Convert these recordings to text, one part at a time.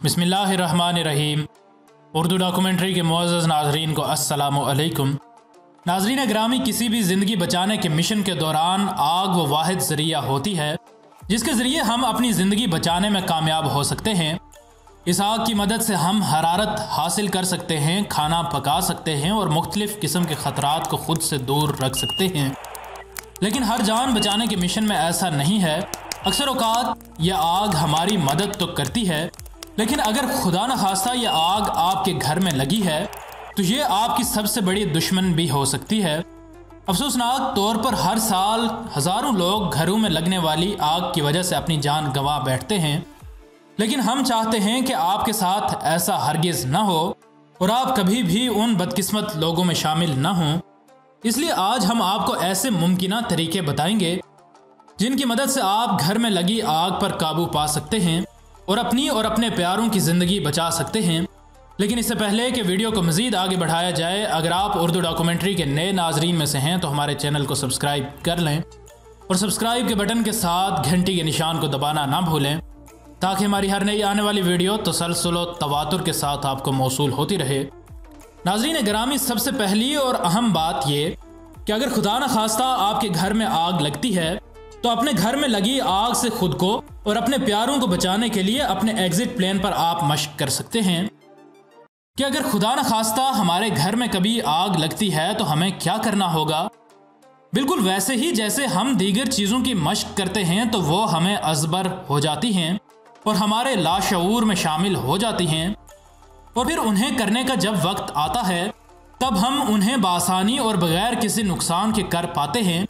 बिस्मिल्लाहिर्रहमानिर्रहीम। उर्दू डॉक्यूमेंट्री के मुअज़्ज़ज़ नाज़रीन को अस्सलामु अलैकुम। नाज़रीन ग्रामी, किसी भी ज़िंदगी बचाने के मिशन के दौरान आग वो वाहिद ज़रिया होती है जिसके ज़रिए हम अपनी ज़िंदगी बचाने में कामयाब हो सकते हैं। इस आग की मदद से हम हरारत हासिल कर सकते हैं, खाना पका सकते हैं और मुख्तलिफ़ किस्म के ख़तरात को ख़ुद से दूर रख सकते हैं। लेकिन हर जान बचाने के मिशन में ऐसा नहीं है। अक्सर औक़ात यह आग हमारी मदद तो करती है, लेकिन अगर खुदा न खास्ता यह आग आपके घर में लगी है तो ये आपकी सबसे बड़ी दुश्मन भी हो सकती है। अफसोसनाक तौर पर हर साल हज़ारों लोग घरों में लगने वाली आग की वजह से अपनी जान गंवा बैठते हैं। लेकिन हम चाहते हैं कि आपके साथ ऐसा हरगिज़ न हो और आप कभी भी उन बदकिस्मत लोगों में शामिल न हों। इसलिए आज हम आपको ऐसे मुमकिना तरीके बताएंगे जिनकी मदद से आप घर में लगी आग पर काबू पा सकते हैं और अपनी और अपने प्यारों की ज़िंदगी बचा सकते हैं। लेकिन इससे पहले कि वीडियो को मज़ीद आगे बढ़ाया जाए, अगर आप उर्दू डॉक्यूमेंट्री के नए नाजरीन में से हैं तो हमारे चैनल को सब्सक्राइब कर लें और सब्सक्राइब के बटन के साथ घंटी के निशान को दबाना ना भूलें ताकि हमारी हर नई आने वाली वीडियो तसलसल व तवातुर के साथ आपको मौसूल होती रहे। नाजरीन ग्रामी, सबसे पहली और अहम बात ये कि अगर खुदा न खास्ता आपके घर में आग लगती है तो अपने घर में लगी आग से खुद को और अपने प्यारों को बचाने के लिए अपने एग्जिट प्लान पर आप मशक कर सकते हैं कि अगर खुदा न खास्ता हमारे घर में कभी आग लगती है तो हमें क्या करना होगा। बिल्कुल वैसे ही जैसे हम दीगर चीज़ों की मशक करते हैं तो वो हमें अज़बर हो जाती हैं और हमारे लाशऊर में शामिल हो जाती हैं, और फिर उन्हें करने का जब वक्त आता है तब हम उन्हें बासानी और बगैर किसी नुकसान के कर पाते हैं।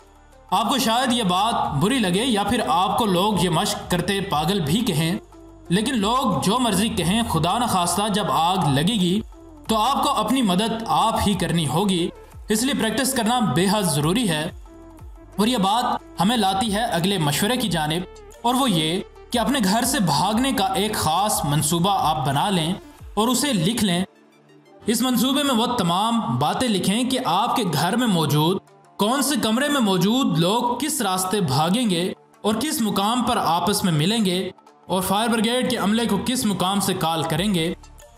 आपको शायद ये बात बुरी लगे या फिर आपको लोग ये मशक करते पागल भी कहें, लेकिन लोग जो मर्जी कहें, खुदा न खास्ता जब आग लगेगी तो आपको अपनी मदद आप ही करनी होगी। इसलिए प्रैक्टिस करना बेहद ज़रूरी है। और ये बात हमें लाती है अगले मशवरे की जानिब, और वो ये कि अपने घर से भागने का एक ख़ास मंसूबा आप बना लें और उसे लिख लें। इस मंसूबे में वो तमाम बातें लिखें कि आपके घर में मौजूद कौन से कमरे में मौजूद लोग किस रास्ते भागेंगे और किस मुकाम पर आपस में मिलेंगे और फायर ब्रिगेड के अमले को किस मुकाम से कॉल करेंगे।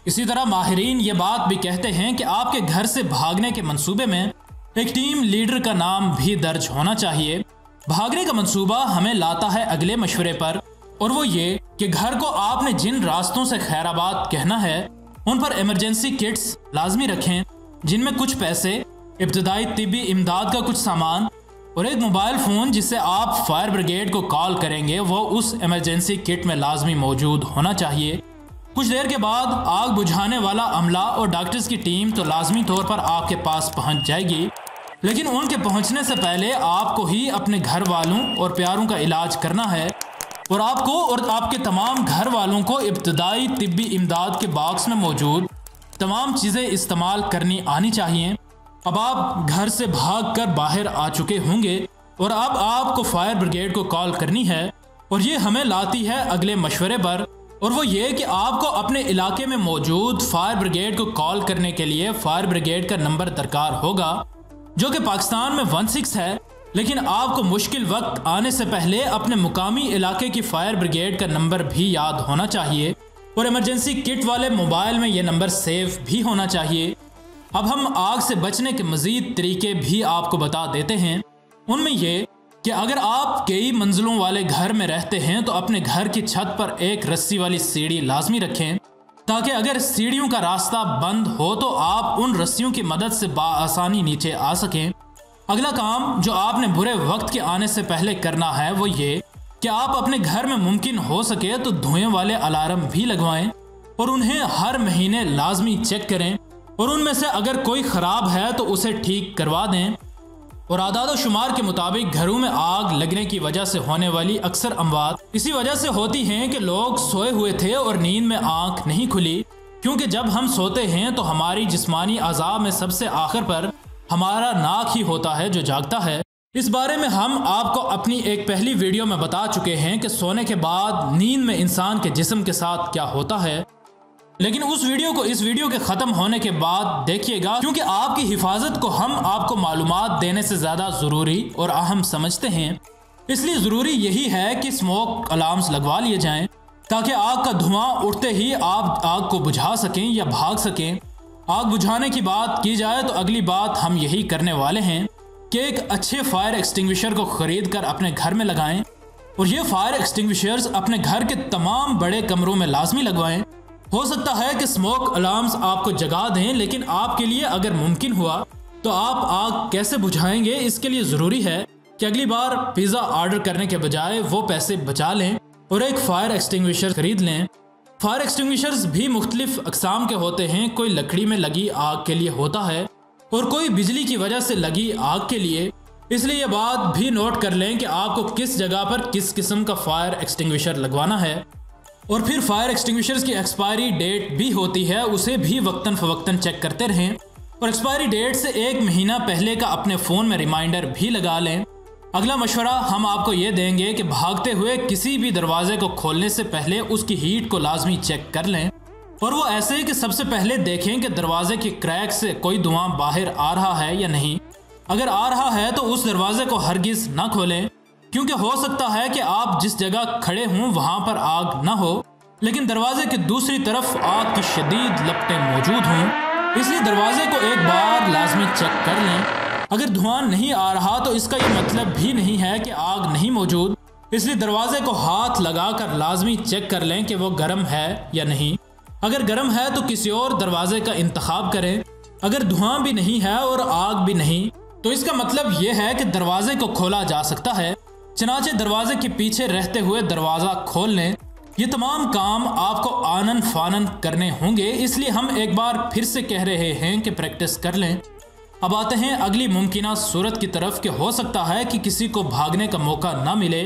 इसी तरह माहिरीन ये बात भी कहते हैं कि आपके घर से भागने के मंसूबे में एक टीम लीडर का नाम भी दर्ज होना चाहिए। भागने का मंसूबा हमें लाता है अगले मशवरे पर, और वो ये कि घर को आपने जिन रास्तों से खैराबाद कहना है उन पर इमरजेंसी किट्स लाजमी रखें, जिनमें कुछ पैसे, इब्तदाई तिब्बी इमदाद का कुछ सामान और एक मोबाइल फ़ोन जिससे आप फायर ब्रिगेड को कॉल करेंगे, वो उस इमरजेंसी किट में लाजमी मौजूद होना चाहिए। कुछ देर के बाद आग बुझाने वाला अमला और डॉक्टर्स की टीम तो लाजमी तौर पर आपके पास पहुंच जाएगी, लेकिन उनके पहुंचने से पहले आपको ही अपने घर वालों और प्यारों का इलाज करना है, और आपको और आपके तमाम घर वालों को इब्तदाई तिब्बी इमदाद के बॉक्स में मौजूद तमाम चीज़ें इस्तेमाल करनी आनी चाहिए। अब आप घर से भागकर बाहर आ चुके होंगे और अब आपको फायर ब्रिगेड को कॉल करनी है, और ये हमें लाती है अगले मशवरे पर, और वो ये कि आपको अपने इलाके में मौजूद फायर ब्रिगेड को कॉल करने के लिए फायर ब्रिगेड का नंबर दरकार होगा, जो कि पाकिस्तान में 16 है। लेकिन आपको मुश्किल वक्त आने से पहले अपने मुकामी इलाके की फायर ब्रिगेड का नंबर भी याद होना चाहिए, और इमरजेंसी किट वाले मोबाइल में यह नंबर सेव भी होना चाहिए। अब हम आग से बचने के मज़ीद तरीके भी आपको बता देते हैं। उनमें यह कि अगर आप कई मंजिलों वाले घर में रहते हैं तो अपने घर की छत पर एक रस्सी वाली सीढ़ी लाजमी रखें, ताकि अगर सीढ़ियों का रास्ता बंद हो तो आप उन रस्सियों की मदद से बाआसानी नीचे आ सकें। अगला काम जो आपने बुरे वक्त के आने से पहले करना है वो ये कि आप अपने घर में मुमकिन हो सके तो धुएं वाले अलार्म भी लगवाएं और उन्हें हर महीने लाजमी चेक करें, और उनमें से अगर कोई ख़राब है तो उसे ठीक करवा दें। और आदाद शुमार के मुताबिक घरों में आग लगने की वजह से होने वाली अक्सर अमवात इसी वजह से होती हैं कि लोग सोए हुए थे और नींद में आंख नहीं खुली, क्योंकि जब हम सोते हैं तो हमारी जिस्मानी अज़ा में सबसे आखिर पर हमारा नाक ही होता है जो जागता है। इस बारे में हम आपको अपनी एक पहली वीडियो में बता चुके हैं कि सोने के बाद नींद में इंसान के जिस्म के साथ क्या होता है, लेकिन उस वीडियो को इस वीडियो के ख़त्म होने के बाद देखिएगा, क्योंकि आपकी हिफाजत को हम आपको मालूमात देने से ज़्यादा ज़रूरी और अहम समझते हैं। इसलिए ज़रूरी यही है कि स्मोक अलार्म्स लगवा लिए जाएं ताकि आग का धुआं उठते ही आप आग को बुझा सकें या भाग सकें। आग बुझाने की बात की जाए तो अगली बात हम यही करने वाले हैं कि एक अच्छे फायर एक्सटिंग्विशर को खरीद कर अपने घर में लगाएं और ये फायर एक्सटिंग्विशर्स अपने घर के तमाम बड़े कमरों में लाजमी लगवाएं। हो सकता है कि स्मोक अलार्म्स आपको जगा दें, लेकिन आपके लिए अगर मुमकिन हुआ तो आप आग कैसे बुझाएंगे, इसके लिए ज़रूरी है कि अगली बार पिज़्ज़ा ऑर्डर करने के बजाय वो पैसे बचा लें और एक फायर एक्सटिंग्विशर खरीद लें। फायर एक्सटिंग्विशर्स भी मुख्तलिफ अक़साम के होते हैं। कोई लकड़ी में लगी आग के लिए होता है और कोई बिजली की वजह से लगी आग के लिए। इसलिए ये बात भी नोट कर लें कि आपको किस जगह पर किस किस्म का फायर एक्सटिंग्विशर लगवाना है। और फिर फायर एक्सटिंग्विशर्स की एक्सपायरी डेट भी होती है, उसे भी वक्तन फ़वक्तन चेक करते रहें और एक्सपायरी डेट से 1 महीना पहले का अपने फ़ोन में रिमाइंडर भी लगा लें। अगला मशवरा हम आपको ये देंगे कि भागते हुए किसी भी दरवाजे को खोलने से पहले उसकी हीट को लाजमी चेक कर लें और वो ऐसे कि सबसे पहले देखें कि दरवाजे के क्रैक से कोई धुआं बाहर आ रहा है या नहीं। अगर आ रहा है तो उस दरवाजे को हरगिज़ ना खोलें, क्योंकि हो सकता है कि आप जिस जगह खड़े हों वहाँ पर आग ना हो, लेकिन दरवाजे की दूसरी तरफ आग की शदीद लपटें मौजूद हों। इसलिए दरवाजे को एक बार लाजमी चेक कर लें। अगर धुआं नहीं आ रहा तो इसका ये मतलब भी नहीं है कि आग नहीं मौजूद, इसलिए दरवाजे को हाथ लगाकर लाजमी चेक कर लें कि वो गर्म है या नहीं। अगर गर्म है तो किसी और दरवाजे का इंतखाब करें। अगर धुआं भी नहीं है और आग भी नहीं तो इसका मतलब ये है कि दरवाजे को खोला जा सकता है। चनाचे दरवाजे के पीछे रहते हुए दरवाज़ा खोल लें। ये तमाम काम आपको आनन फानन करने होंगे, इसलिए हम एक बार फिर से कह रहे हैं कि प्रैक्टिस कर लें। अब आते हैं अगली मुमकिना सूरत की तरफ कि हो सकता है कि किसी को भागने का मौका ना मिले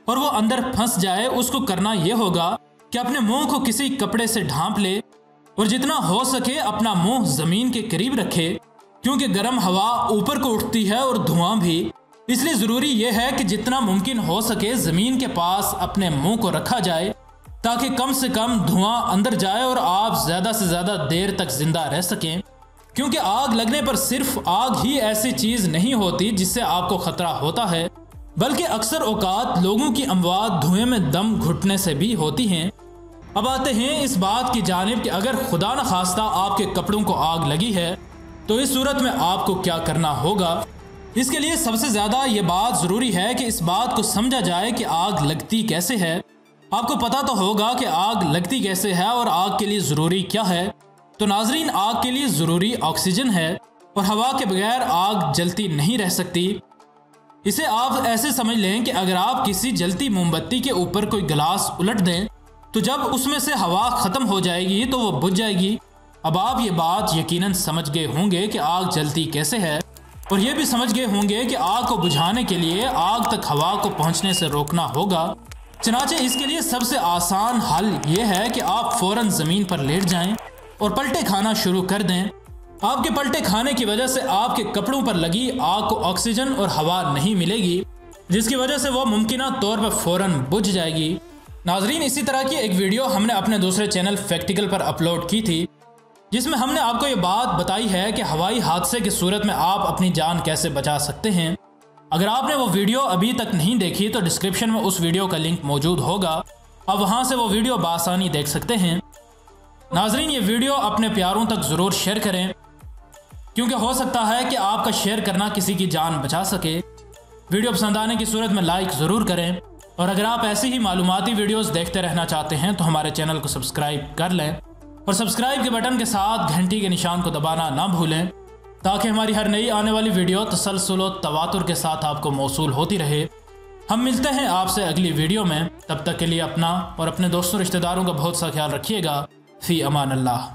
और वो अंदर फंस जाए। उसको करना ये होगा कि अपने मुंह को किसी कपड़े से ढांप ले और जितना हो सके अपना मुंह ज़मीन के करीब रखे, क्योंकि गर्म हवा ऊपर को उठती है और धुआं भी। इसलिए ज़रूरी यह है कि जितना मुमकिन हो सके ज़मीन के पास अपने मुंह को रखा जाए ताकि कम से कम धुआं अंदर जाए और आप ज़्यादा से ज़्यादा देर तक जिंदा रह सकें। क्योंकि आग लगने पर सिर्फ आग ही ऐसी चीज़ नहीं होती जिससे आपको ख़तरा होता है, बल्कि अक्सर औकात लोगों की अमवात धुएं में दम घुटने से भी होती हैं। अब आते हैं इस बात की जानिब कि अगर खुदा न खास्ता आपके कपड़ों को आग लगी है तो इस सूरत में आपको क्या करना होगा। इसके लिए सबसे ज़्यादा ये बात ज़रूरी है कि इस बात को समझा जाए कि आग लगती कैसे है। आपको पता तो होगा कि आग लगती कैसे है और आग के लिए ज़रूरी क्या है। तो नाजरीन, आग के लिए ज़रूरी ऑक्सीजन है और हवा के बगैर आग जलती नहीं रह सकती। इसे आप ऐसे समझ लें कि अगर आप किसी जलती मोमबत्ती के ऊपर कोई गिलास उलट दें तो जब उसमें से हवा ख़त्म हो जाएगी तो वो बुझ जाएगी। अब आप ये बात यकीनन समझ गए होंगे कि आग जलती कैसे है और ये भी समझ गए होंगे कि आग को बुझाने के लिए आग तक हवा को पहुँचने से रोकना होगा। चनाचे इसके लिए सबसे आसान हल ये है कि आप फ़ौरन ज़मीन पर लेट जाएं और पलटे खाना शुरू कर दें। आपके पलटे खाने की वजह से आपके कपड़ों पर लगी आग को ऑक्सीजन और हवा नहीं मिलेगी, जिसकी वजह से वो मुमकिना तौर पर फ़ौरन बुझ जाएगी। नाजरीन, इसी तरह की एक वीडियो हमने अपने दूसरे चैनल फैक्टिकल पर अपलोड की थी, जिसमें हमने आपको ये बात बताई है कि हवाई हादसे की सूरत में आप अपनी जान कैसे बचा सकते हैं। अगर आपने वो वीडियो अभी तक नहीं देखी तो डिस्क्रिप्शन में उस वीडियो का लिंक मौजूद होगा, आप वहाँ से वो वीडियो बआसानी देख सकते हैं। नाजरीन, ये वीडियो अपने प्यारों तक ज़रूर शेयर करें, क्योंकि हो सकता है कि आपका शेयर करना किसी की जान बचा सके। वीडियो पसंद आने की सूरत में लाइक ज़रूर करें और अगर आप ऐसी ही मालूमाती वीडियोस देखते रहना चाहते हैं तो हमारे चैनल को सब्सक्राइब कर लें और सब्सक्राइब के बटन के साथ घंटी के निशान को दबाना ना भूलें, ताकि हमारी हर नई आने वाली वीडियो तसलसल व तवातुर के साथ आपको मौसूल होती रहे। हम मिलते हैं आपसे अगली वीडियो में। तब तक के लिए अपना और अपने दोस्तों रिश्तेदारों का बहुत सा ख्याल रखिएगा। फ़ी अमान अल्लाह।